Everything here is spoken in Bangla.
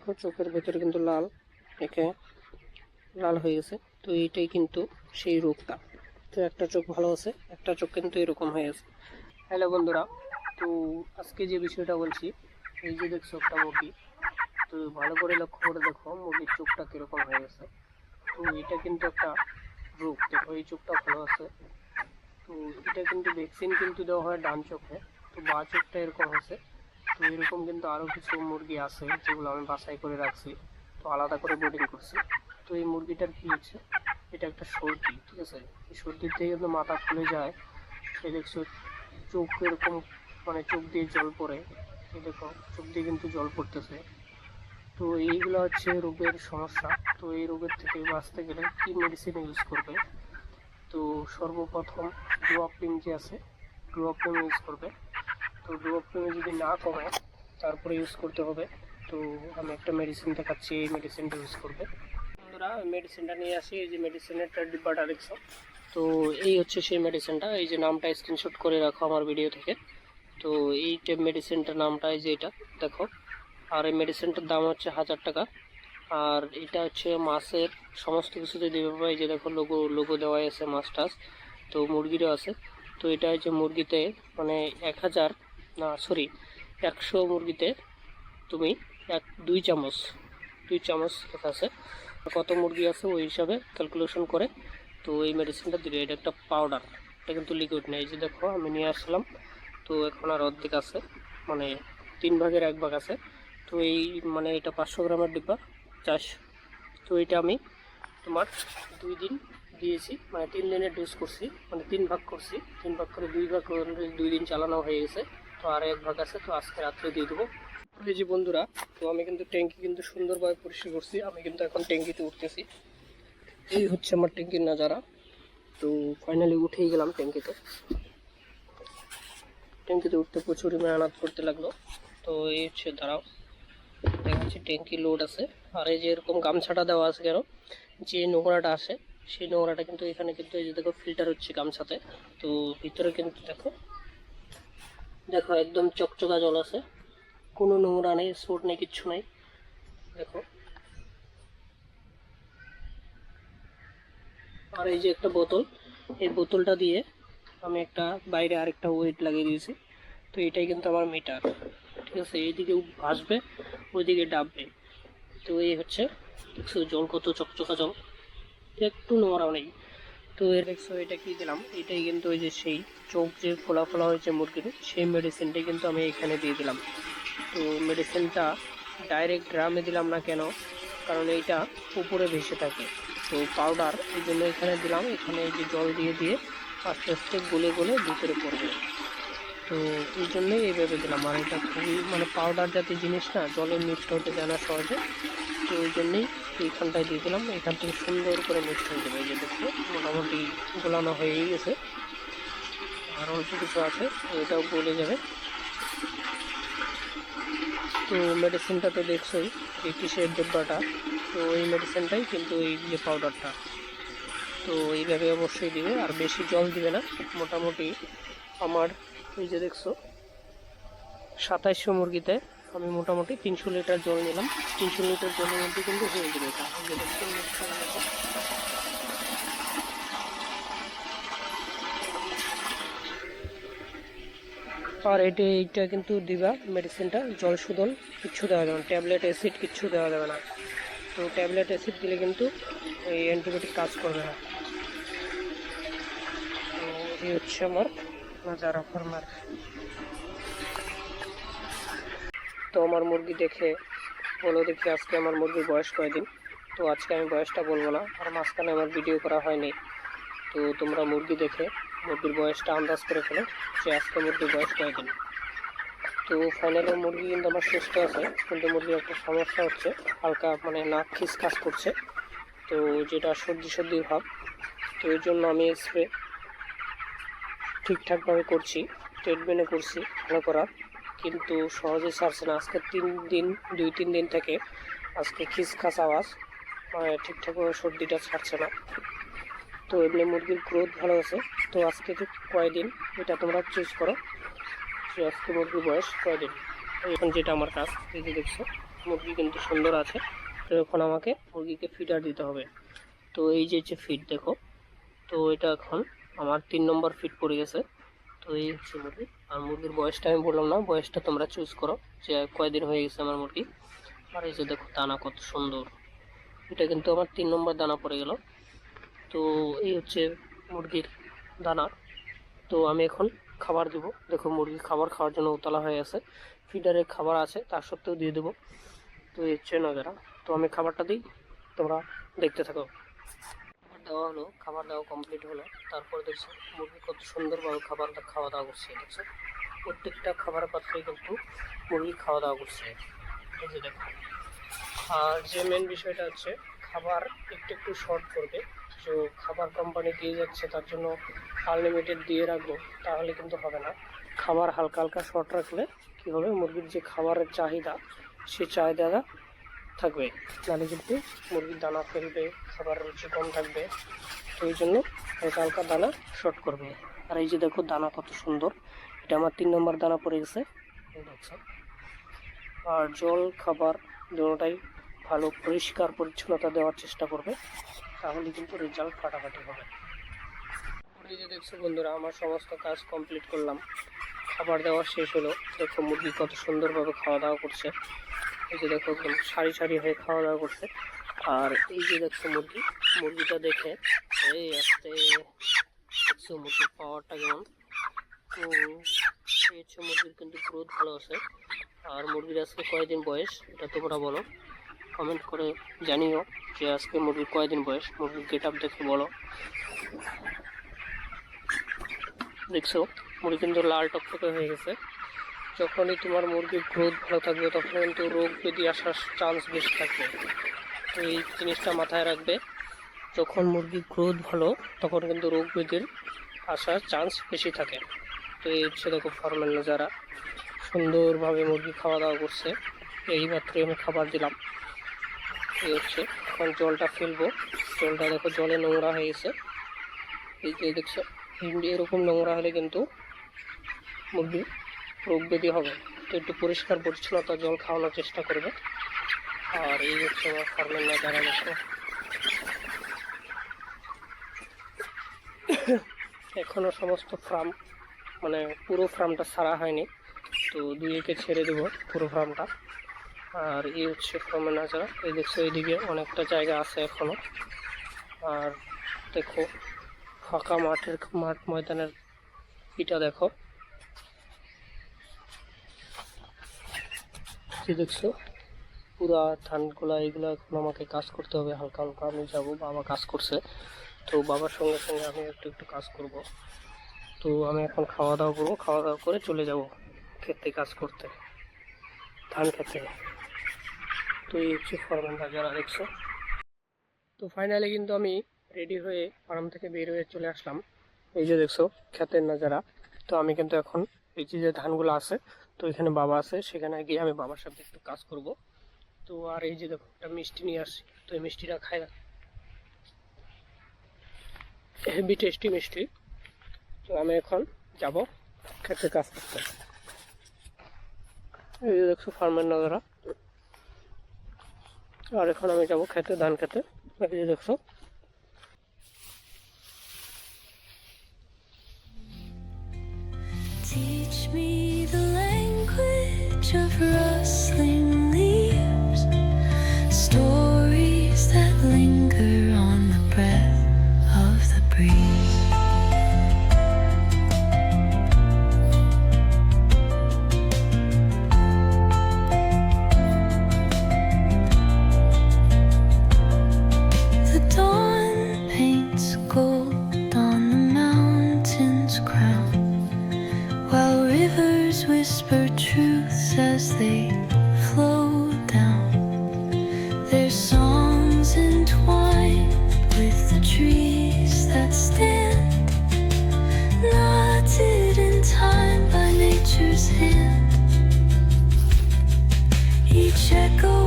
দেখো চোখের ভেতরে কিন্তু লাল একে লাল হয়ে গেছে। তো এইটাই কিন্তু সেই রোগটা। তো একটা চোখ ভালো আছে, একটা চোখ কিন্তু এরকম হয়ে গেছে। হ্যালো বন্ধুরা, তো আজকে যে বিষয়টা বলছি, এই যে দেখছো একটা মুরগি, তো ভালো করে লক্ষ্য করে দেখো মুরগির চোখটা কিরকম হয়ে গেছে। তো এটা কিন্তু একটা রোগ। দেখো এই চোখটা ভালো আছে, তো এটা কিন্তু ভ্যাকসিন কিন্তু দেওয়া হয় ডান চোখে, তো বাঁ চোখটা এরকম হয়েছে। তো এরকম কিন্তু আরও কিছু মুরগি আছে যেগুলো আমি বাছাই করে রাখছি, তো আলাদা করে বোর্ডিং করছি। তো এই মুরগিটার কি হচ্ছে, এটা একটা সর্দি, ঠিক আছে। এই সর্দির থেকে কিন্তু মাথা খুলে যায়। এই দেখছো চোখ এরকম, মানে চোখ দিয়ে জল পড়ে, এই দেখো চোখ দিয়ে কিন্তু জল পড়তেছে। তো এইগুলো হচ্ছে রোগের সমস্যা। তো এই রোগের থেকে বাঁচতে গেলে কি মেডিসিন ইউজ করবে, তো সর্বপ্রথম ডুওয়াপ্রিন যে আছে, ডুওয়াপ্রিন ইউজ করবে। তো ডুওয়াপ্রিনে যদি না কমে তারপরে ইউজ করতে হবে। তো আমি একটা মেডিসিন দেখাচ্ছি, এই মেডিসিনটা ইউজ করবে। বন্ধুরা মেডিসিনটা নিয়ে আসি, এই যে মেডিসিনের ডিব্বাটা দেখছো, তো এই হচ্ছে সেই মেডিসিনটা। এই যে নামটা স্ক্রিনশট করে রাখো আমার ভিডিও থেকে। তো এই মেডিসিনটার নামটা এই যে এটা দেখো। আর এই মেডিসিনটার দাম হচ্ছে 1000 টাকা। আর এটা হচ্ছে মাছের সমস্ত কিছুতে দিবে পাবে। এই যে দেখো লোগো লোগো দেওয়া আছে মাছ টাছ, তো মুরগিরও আছে। তো এটা হচ্ছে মুরগিতে মানে 1000 না সরি 100 মুরগিতে তুমি 2 চামচ লেখা আছে। কত মুরগি আছে ওই হিসাবে ক্যালকুলেশন করে তো এই মেডিসিনটা দিলে। এটা একটা পাউডার, এটা কিন্তু লিকুইড নেই। এই যে দেখো আমি নিয়ে আসলাম, তো এখন আর অর্ধেক আছে, মানে 3/1 আছে। তো এই মানে এটা 500 গ্রামের ডিব্বা 400। তো এটা আমি তোমার 2 দিন দিয়েছি, মানে 3 দিনের ডোজ করছি, মানে 3 ভাগ করছি, 3 ভাগ করে 2 ভাগ করে 2 দিন চালানো হয়ে গেছে। তো আর 1 ভাগ আছে, তো আজকে রাত্রে দিয়ে দেবো। এই যে বন্ধুরা, তো আমি কিন্তু ট্যাঙ্কি কিন্তু সুন্দরভাবে পরিষ্কার করছি। আমি কিন্তু এখন ট্যাঙ্কিতে উঠতেছি। এই হচ্ছে আমার ট্যাঙ্কির নাজারা। তো ফাইনালি উঠেই গেলাম ট্যাঙ্কিতে। ট্যাঙ্কিতে উঠতে প্রচুর মেহনত করতে লাগলো। তো এই হচ্ছে দাঁড়াও দেখাচ্ছি, ট্যাঙ্কি লোড আছে। আর এই যে এরকম গামছাটা দেওয়া আছে কেন, যে নোংরাটা আসে সেই নোংরাটা কিন্তু এখানে কিন্তু এই যে দেখো ফিল্টার হচ্ছে গামছাতে। তো ভিতরে কিন্তু দেখো দেখো একদম চকচকা জল আছে, কোনো নোংরা নেই, স্পট নেই, কিচ্ছু নেই। দেখো আর এই যে একটা বোতল, এই বোতলটা দিয়ে আমি একটা বাইরে আরেকটা ওয়েট লাগিয়ে দিয়েছি। তো এটাই কিন্তু আমার মিটার, ঠিক আছে। এইদিকে ভাসবে, ওইদিকে ডাববে। তো এই হচ্ছে দেখছো জল কত চকচকা জল, একটু নোংরাও নেই। তো এর দেখছো এটা কি দিলাম, এটাই কিন্তু ওই যে সেই চোখ যে ফোলা ফোলা হয়েছে মুরগির, সেই মেডিসিনটাই কিন্তু আমি এখানে দিয়ে দিলাম। তো মেডিসিনটা ডাইরেক্ট ড্রামে দিলাম না কেন, কারণ এইটা উপরে ভেসে থাকে। তো পাউডার এই জন্য এখানে দিলাম। এখানে এই যে জল দিয়ে দিয়ে আস্তে আস্তে গলে গলে ভিতরে পড়বে। তো এই জন্যই এইভাবে দিলাম। আর এটা খুবই মানে পাউডার জাতীয় জিনিস না, জলে মিক্সড হতে দেয় না সহজে। তো ওই জন্যই এইখানটায় দিয়ে দিলাম। এখান থেকে সুন্দর করে মিক্স হয়ে যাবে। এই যে দেখো মোটামুটি গোলানো হয়েই গেছে, আর অল্প কিছু আছে, এটাও গলে যাবে। তো মেডিসিনটা তো দেখছোই যে কিসের ডিব্বাটা, তো এই মেডিসিনটাই কিন্তু এই যে পাউডারটা। তো এইভাবে অবশ্যই দিবে, আর বেশি জল দিবে না। মোটামুটি আমার এই যে দেখছো 2700 মুরগিতে আমি মোটামুটি 300 লিটার জল নিলাম। 300 লিটার জলের মধ্যে কিন্তু হয়ে যাবে এটা। আর এইটা কিন্তু দিবা মেডিসিনটা, জল শোধন কিচ্ছু দেওয়া যাবে না, ট্যাবলেট অ্যাসিড কিচ্ছু দেওয়া যাবে না। তো ট্যাবলেট অ্যাসিড দিলে কিন্তু এই অ্যান্টিবায়োটিক কাজ করবে না। তো এই হচ্ছে আমার নাজারা ফার্মার। তো আমার মুরগি দেখে বলো দেখি আজকে আমার মুরগির বয়স কয়দিন। তো আজকে আমি বয়সটা বলবো না, আর মাঝখানে আমার ভিডিও করা হয়নি। তো তোমরা মুরগি দেখে মুরগির বয়সটা আন্দাজ করে ফেলো যে আজকে মুরগির বয়স কয়দিন। তো ফাইনালি মুরগি কিন্তু আমার সুস্থ আছে, কিন্তু মুরগির একটা সমস্যা হচ্ছে হালকা মানে নাক খিসখাস করছে। তো যেটা সর্দি সর্দির ভাব। তো এই জন্য আমি স্প্রে ঠিকঠাকভাবে করছি, ট্রিটমেন্টও করছি ভালো করার, কিন্তু সহজে ছাড়ছে না। আজকে 2-3 দিন থেকে আজকে খিসখাস আওয়াজ, মানে ঠিকঠাকভাবে সর্দিটা ছাড়ছে না। তো এমনি মুরগির গ্রোথ ভালো আছে। তো আজকে কয়দিন এটা তোমরা চুজ করো যে আজকে মুরগির বয়স কয়দিন। এখন যেটা আমার কাজ এই যে দেখছো মুরগি কিন্তু সুন্দর আছে। তো এখন আমাকে মুরগিকে ফিডার দিতে হবে। তো এই যে ফিড দেখো, তো এটা এখন আমার 3 নম্বর ফিড পড়ে গেছে। তো এই হচ্ছে মুরগি। আর মুরগির বয়সটা আমি বললাম না, বয়সটা তোমরা চুজ করো যে কয়দিন হয়ে গেছে আমার মুরগি। আর এই যে দেখো দানা কত সুন্দর, এটা কিন্তু আমার 3 নম্বর দানা পড়ে গেল। তো এই হচ্ছে মুরগির দানা। তো আমি এখন খাবার দেব। দেখো মুরগি খাবার খাওয়ার জন্য উতলা হয়ে আছে, ফিডারে খাবার আছে তার সত্ত্বেও দিয়ে দেবো। তো এই হচ্ছে নজারা। তো আমি খাবারটা দিই, তোমরা দেখতে থাকো। খাবার দেওয়া হলো, খাবার দেওয়া কমপ্লিট হলো। তারপর দেখছো মুরগি কত সুন্দরভাবে খাবারটা খাওয়া দাওয়া করছে। দেখছো প্রত্যেকটা খাবারের পাত্রে কিন্তু মুরগি খাওয়া দাওয়া করছে, এই যে দেখো। আর যে মেন বিষয়টা হচ্ছে খাবার একটু শর্ট করবে। তো খাবার কোম্পানি দিয়ে যাচ্ছে, তার জন্য আনলিমিটেড দিয়ে রাখবো তাহলে কিন্তু হবে না। খাবার হালকা হালকা শর্ট রাখলে কী হবে, মুরগির যে খাবারের চাহিদা সে চাহিদাটা থাকবে, নাহলে কিন্তু মুরগির দানা ফেলবে, খাবারের রুচি কম থাকবে। তো এই জন্য হালকা হালকা দানা শর্ট করবে। আর এই যে দেখো দানা কত সুন্দর, এটা আমার 3 নম্বর দানা পড়ে গেছে, দেখছো। আর জল খাবার দুটোটাই ভালো পরিষ্কার পরিচ্ছন্নতা দেওয়ার চেষ্টা করবে, তাহলে কিন্তু রেজাল্ট ফাটাফাটি হবে। এই যে দেখছো বন্ধুরা, আমার সমস্ত কাজ কমপ্লিট করলাম, খাবার দেওয়া শেষ হলো। দেখো মুরগি কত সুন্দরভাবে খাওয়া দাওয়া করছে। এই যে দেখো একদম সারি সারি হয়ে খাওয়া দাওয়া করছে। আর এই যে দেখছো মুরগিটা দেখে এই আস্তে দেখছো মুরগির পাওয়ারটা কেমন। তো এই হচ্ছে মুরগির কিন্তু গ্রোথ ভালো আছে। আর মুরগির আজকে কয়দিন বয়স এটা তোমরা বলো, কমেন্ট করে জানিও যে আজকে মুরগির কয়দিন বয়স। মুরগির গেট আপ দেখে বলো। দেখছো মুরগি কিন্তু লাল টকটকে হয়ে গেছে। যখনই তোমার মুরগির গ্রোথ ভালো থাকবে তখন কিন্তু রোগ ব্যাধি আসার চান্স বেশি থাকবে। তো এই জিনিসটা মাথায় রাখবে, যখন মুরগির গ্রোথ ভালো তখন কিন্তু রোগ ব্যাধির আসার চান্স বেশি থাকে। তো এই হচ্ছে দেখো ফার্মের যারা সুন্দরভাবে মুরগি খাওয়া দাওয়া করছে। এইমাত্র আমি খাবার দিলাম। এই হচ্ছে এখন জলটা ফেলবো। জলটা দেখো জলে নোংরা হয়ে গেছে, এই যে দেখছো এরকম নোংরা হলে কিন্তু মুরগি রোগ ব্যাধি হবে। তো একটু পরিষ্কার পরিচ্ছন্নতা জল খাওয়ানোর চেষ্টা করবে। আর এই হচ্ছে আমার ফার্মের নজারা। দেখো এখনো সমস্ত ফার্ম মানে পুরো ফার্মটা ছাড়া হয়নি, তো 2-1 ছেড়ে দেবো পুরো ফার্মটা। আর এই হচ্ছে ফার্মের নজারা। এই দেখছো এইদিকে অনেকটা জায়গা আছে এখনো। আর দেখো ফাঁকা মাঠ ময়দানের ইটা দেখো, দেখছো পুরা ধানগুলা এগুলো এখন আমাকে কাজ করতে হবে হালকা হালকা। আমি যাবো, বাবা কাজ করছে, তো বাবার সঙ্গে সঙ্গে আমি একটু কাজ করব। তো আমি এখন খাওয়া দাওয়া করবো, খাওয়া দাওয়া করে চলে যাব ক্ষেতে কাজ করতে, ধান খেতে। তো এই হচ্ছে ফার্মের নজারা দেখছো। তো ফাইনালি কিন্তু আমি রেডি হয়ে ফার্ম থেকে বের হয়ে চলে আসলাম। এই যে দেখছো ক্ষেতের নজারা। তো আমি কিন্তু এখন এই যে ধানগুলো আছে, তো এখানে বাবা আছে, সেখানে গিয়ে আমি বাবার সাথে একটু কাজ করব। তো আর এই যে দেখো একটা মিষ্টি নিয়ে আসছি, তো এই মিষ্টিটা খাই না, হেভি টেস্টি মিষ্টি। তো আমি এখন যাব ক্ষেতে কাজ করতে। এই যে দেখছো ফার্মের নজারা। আর এখন আমি যাব খেতে, ধান খেতে। এই যে দেখছো Teach me the language of rustling leaves, stories that linger on the breath of the breeze. The dawn paints gold on the mountain's crown, while rivers whisper truths as they flow down. Their songs entwined with the trees that stand, knotted in time by nature's hand. Each echo